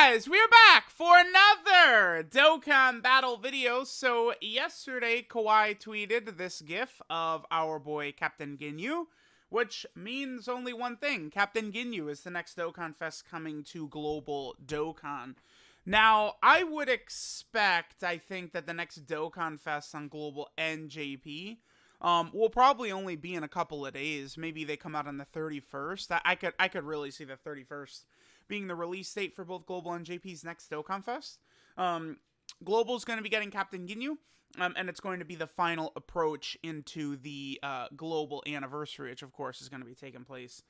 guys, we're back for another Dokkan battle video. So yesterday, Kawaii tweeted this gif of our boy Captain Ginyu, which means only one thing. Captain Ginyu is the next Dokkan Fest coming to Global Dokkan. Now, I would expect, I think, that the next Dokkan Fest on Global NJP will probably only be in a couple of days. Maybe they come out on the 31st. I could really see the 31st being the release date for both Global and JP's next Dokkan Fest. Global's going to be getting Captain Ginyu, and it's going to be the final approach into the Global anniversary, which of course is going to be taking place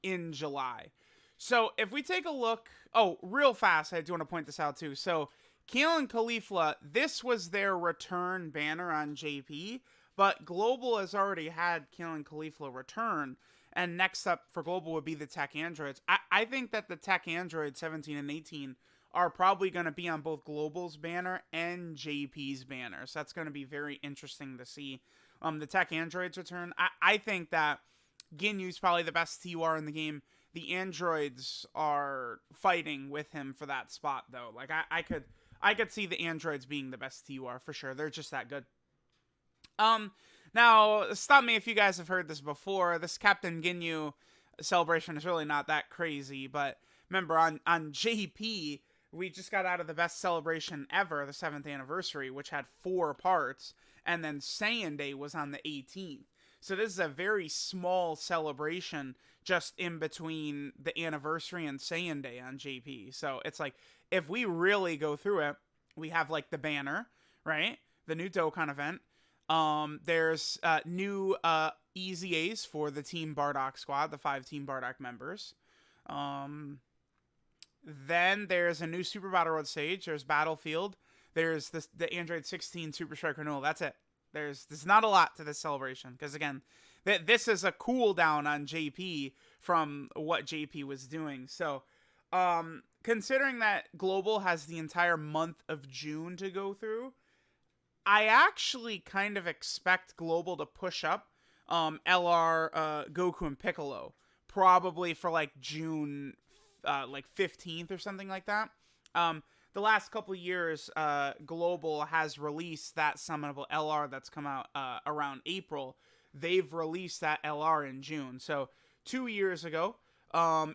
in July. So if we take a look, real fast, I do want to point this out too. So Kale and Caulifla, this was their return banner on JP, but Global has already had Kale and Caulifla return. And next up for Global would be the Tech Androids. I think that the Tech Androids 17 and 18 are probably going to be on both Global's banner and JP's banner. So that's going to be very interesting to see the Tech Androids return. I think that Ginyu's probably the best TUR in the game. The Androids are fighting with him for that spot, though. Like, I could see the Androids being the best TUR for sure. They're just that good. Now, stop me if you guys have heard this before. This Captain Ginyu celebration is really not that crazy, but remember, on JP, we just got out of the best celebration ever, the 7th anniversary, which had 4 parts, and then Saiyan Day was on the 18th. So this is a very small celebration just in between the anniversary and Saiyan Day on JP. So it's like, if we really go through it, we have like the banner, right? The new Dokkan event. There's new EZAs for the Team Bardock squad, the 5 Team Bardock members. Then there's a new Super Battle Road stage. There's Battlefield. There's the Android 16 Super Strike Renewal. That's it. There's not a lot to this celebration because again, this is a cooldown on JP from what JP was doing. So, considering that Global has the entire month of June to go through, I actually kind of expect Global to push up LR, Goku, and Piccolo. Probably for like June like 15th or something like that. The last couple years, Global has released that summonable LR that's come out around April. They've released that LR in June. So 2 years ago,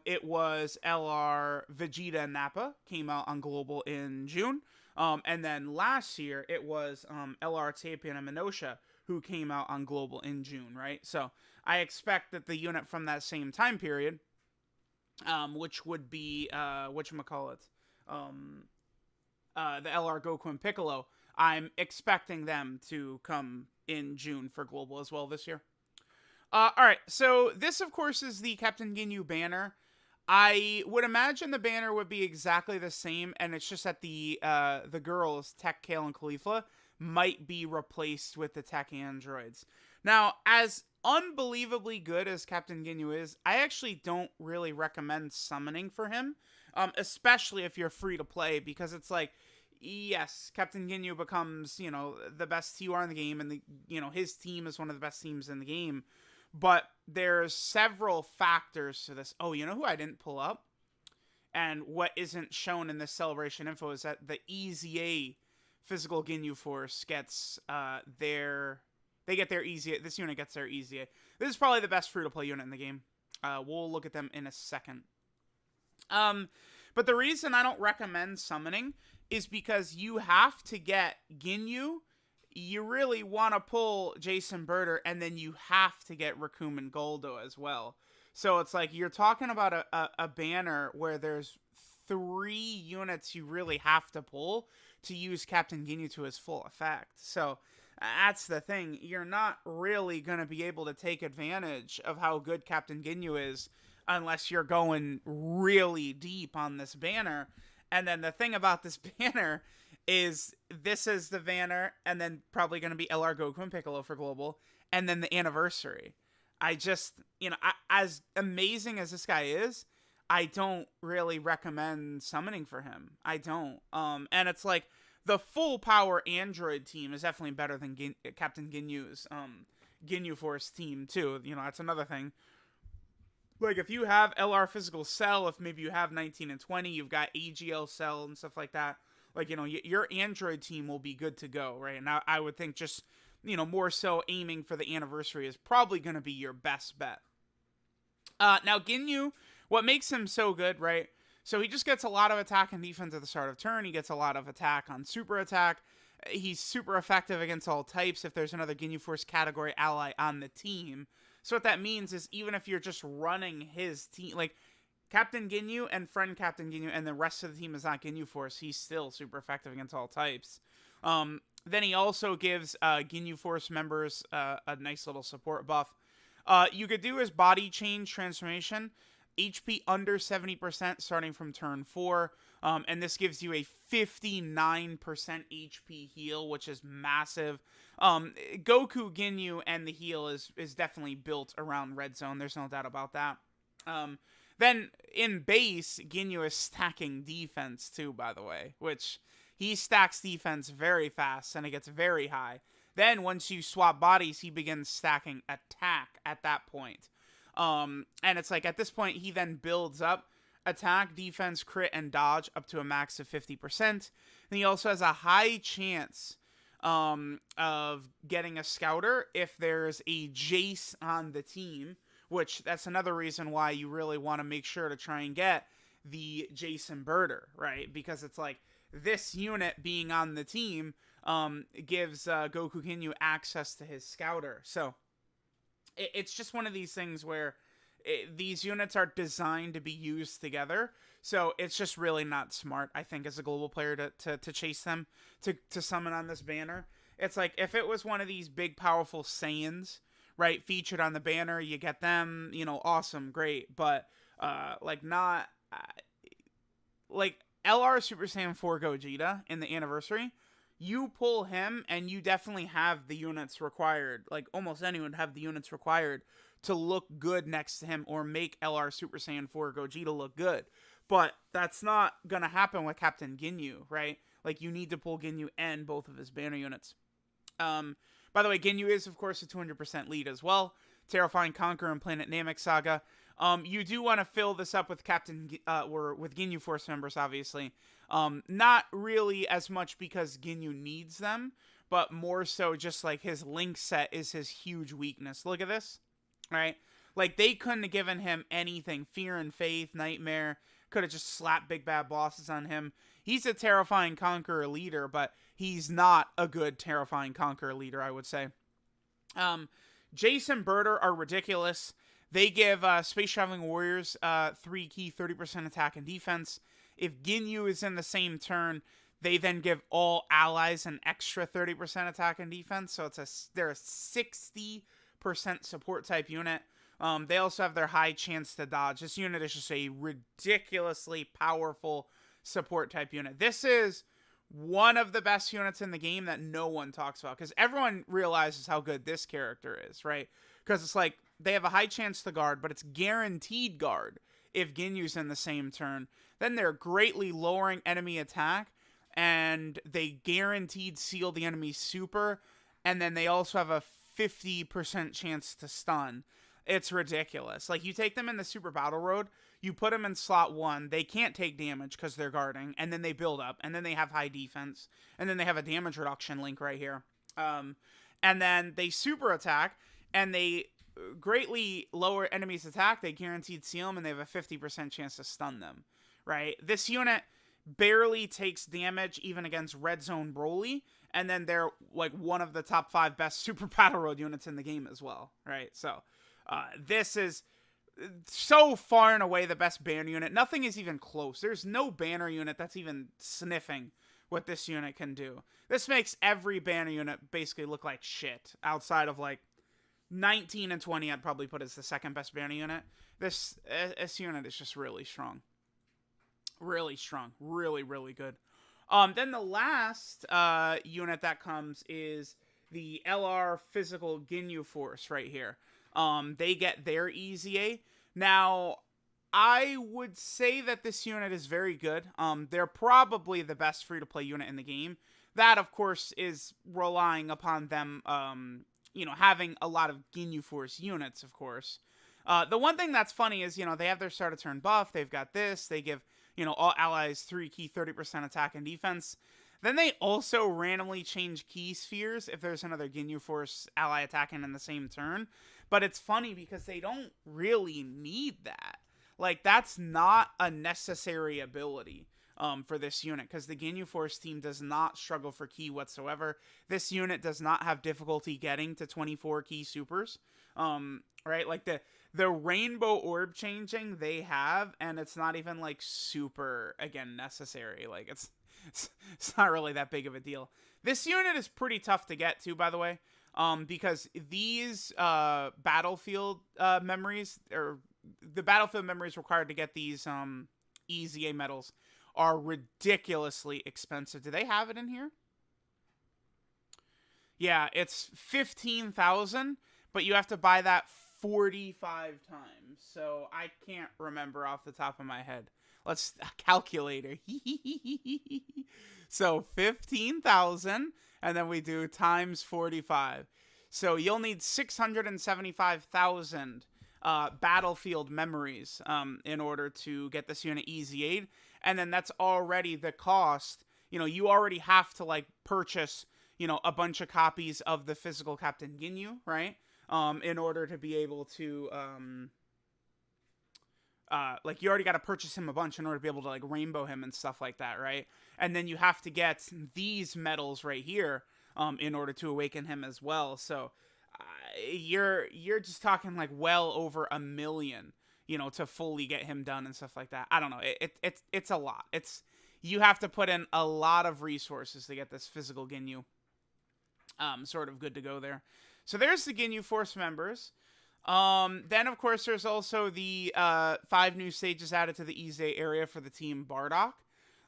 it was LR Vegeta and Nappa came out on Global in June. And then last year, it was LR Tapian and Minosha who came out on Global in June, right? So I expect that the unit from that same time period, which would be, whatchamacallit, the LR Goku and Piccolo, I'm expecting them to come in June for Global as well this year. Alright, so this, of course, is the Captain Ginyu banner. I would imagine the banner would be exactly the same, and it's just that the girls, Tech, Kale, and Caulifla, might be replaced with the Tech Androids. Now, as unbelievably good as Captain Ginyu is, I actually don't really recommend summoning for him, especially if you're free to play, because it's like, yes, Captain Ginyu becomes, the best TUR in the game, and his team is one of the best teams in the game. But there's several factors to this. Oh, you know who I didn't pull up? And what isn't shown in this celebration info is that the EZA physical Ginyu Force gets they get their EZA. This unit gets their EZA. This is probably the best free-to-play unit in the game. We'll look at them in a second. But the reason I don't recommend summoning is because you have to get Ginyu. You really want to pull Jason Birder, and then you have to get Raccoon and Goldo as well. So it's like you're talking about a banner where there's 3 units you really have to pull to use Captain Ginyu to his full effect. So that's the thing. You're not really going to be able to take advantage of how good Captain Ginyu is unless you're going really deep on this banner. And then the thing about this banner is this is the banner, and then probably going to be LR Goku and Piccolo for Global, and then the anniversary. I just, as amazing as this guy is, I don't really recommend summoning for him. I don't. And it's like, the full power Android team is definitely better than Captain Ginyu's Ginyu Force team, too. That's another thing. Like, if you have LR physical cell, if maybe you have 19 and 20, you've got AGL cell and stuff like that, like, your Android team will be good to go, right? And I would think just, more so aiming for the anniversary is probably going to be your best bet. Now, Ginyu, what makes him so good, right? So he just gets a lot of attack and defense at the start of turn. He gets a lot of attack on super attack. He's super effective against all types if there's another Ginyu Force category ally on the team. So what that means is even if you're just running his team, like Captain Ginyu and friend Captain Ginyu, and the rest of the team is not Ginyu Force, he's still super effective against all types. Then he also gives Ginyu Force members a nice little support buff. You could do his body change transformation, HP under 70% starting from turn 4, and this gives you a 59% HP heal, which is massive. Goku Ginyu and the heal is definitely built around Red Zone. There's no doubt about that. Then in base, Ginyu is stacking defense too, by the way, which he stacks defense very fast and it gets very high. Then once you swap bodies, he begins stacking attack at that point. And it's like at this point, he then builds up attack, defense, crit, and dodge up to a max of 50%. And he also has a high chance of getting a scouter if there's a Jace on the team, which that's another reason why you really want to make sure to try and get the Jace Inverter, right? Because it's like this unit being on the team gives Goku Ginyu access to his scouter. So it's just one of these things where these units are designed to be used together. So it's just really not smart, I think, as a global player to chase them, to summon on this banner. It's like if it was one of these big, powerful Saiyans, right, featured on the banner, you get them, awesome, great. But like not like LR Super Saiyan 4 Gogeta in the anniversary. You pull him, and you definitely have the units required. Like, almost anyone would have the units required to look good next to him or make LR Super Saiyan 4 Gogeta look good. But that's not going to happen with Captain Ginyu, right? Like, you need to pull Ginyu and both of his banner units. By the way, Ginyu is, of course, a 200% lead as well. Terrifying Conqueror and Planet Namek Saga. You do want to fill this up with or with Ginyu Force members, obviously. Not really as much because Ginyu needs them, but more so just like his link set is his huge weakness. Look at this, right? Like they couldn't have given him anything. Fear and Faith, Nightmare, could have just slapped big bad bosses on him. He's a Terrifying Conqueror leader, but he's not a good Terrifying Conqueror leader, I would say. Jace and Birder are ridiculous. They give Space Traveling Warriors 3 key 30% attack and defense. If Ginyu is in the same turn, they then give all allies an extra 30% attack and defense. So they're a 60% support type unit. They also have their high chance to dodge. This unit is just a ridiculously powerful support type unit. This is one of the best units in the game that no one talks about because everyone realizes how good this character is, right? Because it's like they have a high chance to guard, but it's guaranteed guard if Ginyu's in the same turn. Then they're greatly lowering enemy attack, and they guaranteed seal the enemy's super, and then they also have a 50% chance to stun. It's ridiculous. Like, you take them in the Super Battle Road, you put them in slot 1, they can't take damage because they're guarding, and then they build up, and then they have high defense, and then they have a damage reduction link right here. And then they super attack, and they greatly lower enemies' attack, they guaranteed seal them, and they have a 50% chance to stun them, right? This unit barely takes damage even against Red Zone Broly, and then they're like one of the top 5 best Super Battle Road units in the game as well, right? So this is so far and away the best banner unit. Nothing is even close. There's no banner unit that's even sniffing what this unit can do. This makes every banner unit basically look like shit outside of like 19 and 20. I'd probably put as the second best banner unit. This unit is just really strong. Really strong. Really, really good. Then the last unit that comes is the LR Physical Ginyu Force right here. They get their EZA. Now, I would say that this unit is very good. They're probably the best free-to-play unit in the game. That, of course, is relying upon them, having a lot of Ginyu Force units, of course. The one thing that's funny is, they have their start of turn buff. They've got this. They give, all allies 3 key 30% attack and defense. Then they also randomly change key spheres if there's another Ginyu Force ally attacking in the same turn. But it's funny because they don't really need that. Like, that's not a necessary ability for this unit, because the Ginyu Force team does not struggle for key whatsoever. This unit does not have difficulty getting to 24 key supers. Right? Like, the rainbow orb changing they have, and it's not even, like, super, again, necessary. Like, it's not really that big of a deal. This unit is pretty tough to get to, by the way, because these battlefield memories, or the battlefield memories required to get these EZA medals, are ridiculously expensive. Do they have it in here? Yeah, it's 15,000, but you have to buy that 45 times. So I can't remember off the top of my head. Let's calculator. So 15,000, and then we do times 45. So you'll need 675,000 battlefield memories in order to get this unit EZA'd. And then that's already the cost. You already have to, like, purchase, a bunch of copies of the physical Captain Ginyu, right? In order to be able to, like, you already got to purchase him a bunch in order to be able to, like, rainbow him and stuff like that, right? And then you have to get these medals right here in order to awaken him as well. So you're just talking, like, well over $1 million, to fully get him done and stuff like that. I don't know. It's a lot. You have to put in a lot of resources to get this physical Ginyu sort of good to go there. So there's the Ginyu Force members. Then, of course, there's also the 5 new stages added to the EZA area for the team Bardock.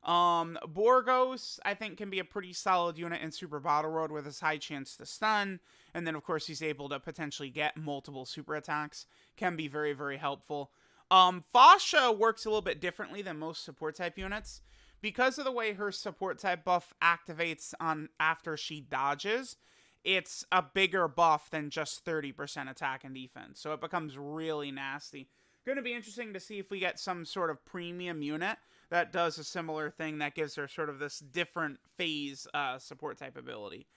Borgos, I think, can be a pretty solid unit in Super Battle Road with his high chance to stun. And then, of course, he's able to potentially get multiple super attacks. Can be very, very helpful. Fasha works a little bit differently than most support type units. Because of the way her support type buff activates on after she dodges, it's a bigger buff than just 30% attack and defense. So it becomes really nasty. Going to be interesting to see if we get some sort of premium unit that does a similar thing that gives her sort of this different phase support type ability.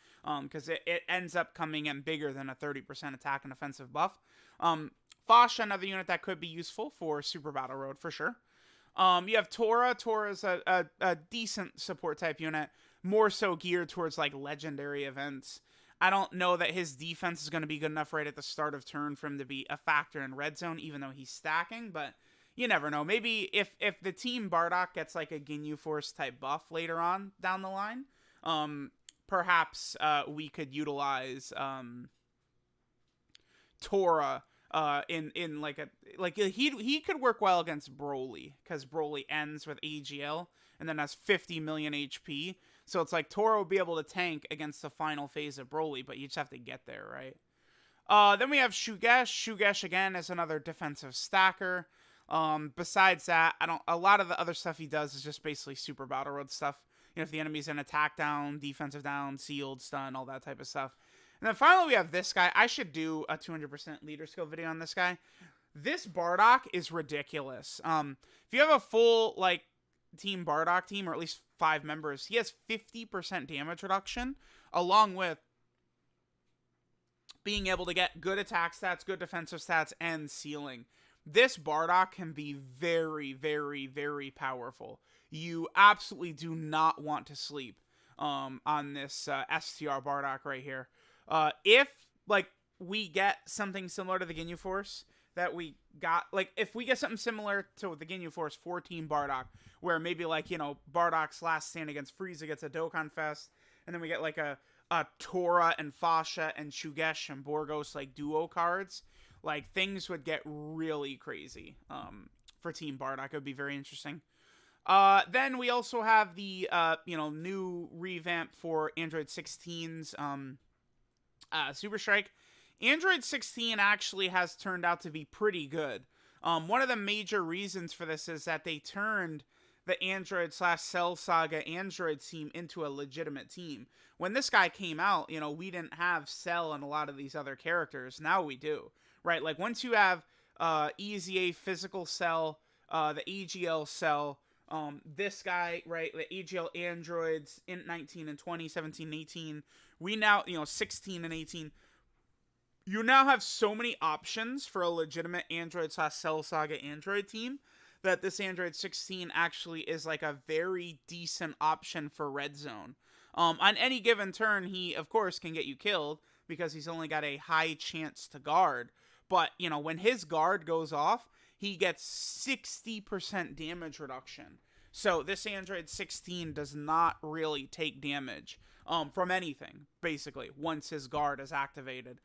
Because it ends up coming in bigger than a 30% attack and offensive buff. Fasha, another unit that could be useful for Super Battle Road for sure. You have Tora. Tora's a decent support type unit, more so geared towards, like, legendary events. I don't know that his defense is going to be good enough right at the start of turn for him to be a factor in red zone, even though he's stacking, but you never know. Maybe if the team Bardock gets, like, a Ginyu Force type buff later on down the line, perhaps we could utilize Tora in like he could work well against Broly, because Broly ends with AGL and then has 50 million HP. So it's like Tora will be able to tank against the final phase of Broly, but you just have to get there, right? Then we have Shugesh. Shugesh, again, is another defensive stacker. Besides that, a lot of the other stuff he does is just basically Super Battle Road stuff. If the enemy's in attack down, defensive down, sealed, stun, all that type of stuff. And then finally we have this guy. I should do a 200% leader skill video on this guy. This Bardock is ridiculous. If you have a full, like, Team Bardock team, or at least 5 members, he has 50% damage reduction, along with being able to get good attack stats, good defensive stats, and sealing. This Bardock can be very, very, very powerful. You absolutely do not want to sleep on this STR Bardock right here. If, like, we get something similar to the Ginyu Force that we got, like, if we get something similar to the Ginyu Force for Team Bardock, where maybe, like, Bardock's last stand against Frieza gets a Dokkanfest, and then we get, like, a Tora and Fasha and Shugesh and Borgos, like, duo cards, like, things would get really crazy for Team Bardock. It would be very interesting. Then we also have the, new revamp for Android 16's Super Strike. Android 16 actually has turned out to be pretty good. One of the major reasons for this is that they turned the Android/Cell Saga Android team into a legitimate team. When this guy came out, we didn't have Cell and a lot of these other characters. Now we do, right? Like, once you have EZA physical cell, the AGL cell, this guy, right, the AGL androids in 19 and 20, 17 and 18. We now, 16 and 18. You now have so many options for a legitimate Android / Cell Saga Android team that this Android 16 actually is like a very decent option for Red Zone. On any given turn, he, of course, can get you killed because he's only got a high chance to guard. But, when his guard goes off, he gets 60% damage reduction. So this Android 16 does not really take damage from anything, basically, once his guard is activated.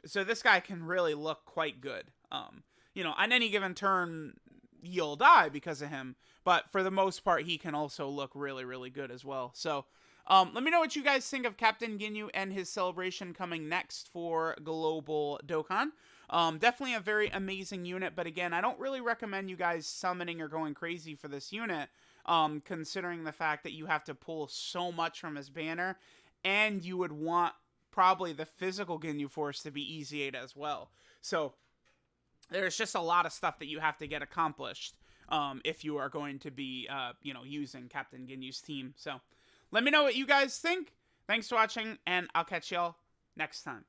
So this guy can really look quite good. On any given turn, you'll die because of him, but for the most part, he can also look really, really good as well. So, let me know what you guys think of Captain Ginyu and his celebration coming next for Global Dokkan. Definitely a very amazing unit, but again, I don't really recommend you guys summoning or going crazy for this unit, considering the fact that you have to pull so much from his banner, and you would want probably the physical Ginyu Force to be EZA'd as well. So there's just a lot of stuff that you have to get accomplished if you are going to be, using Captain Ginyu's team. So let me know what you guys think. Thanks for watching, and I'll catch y'all next time.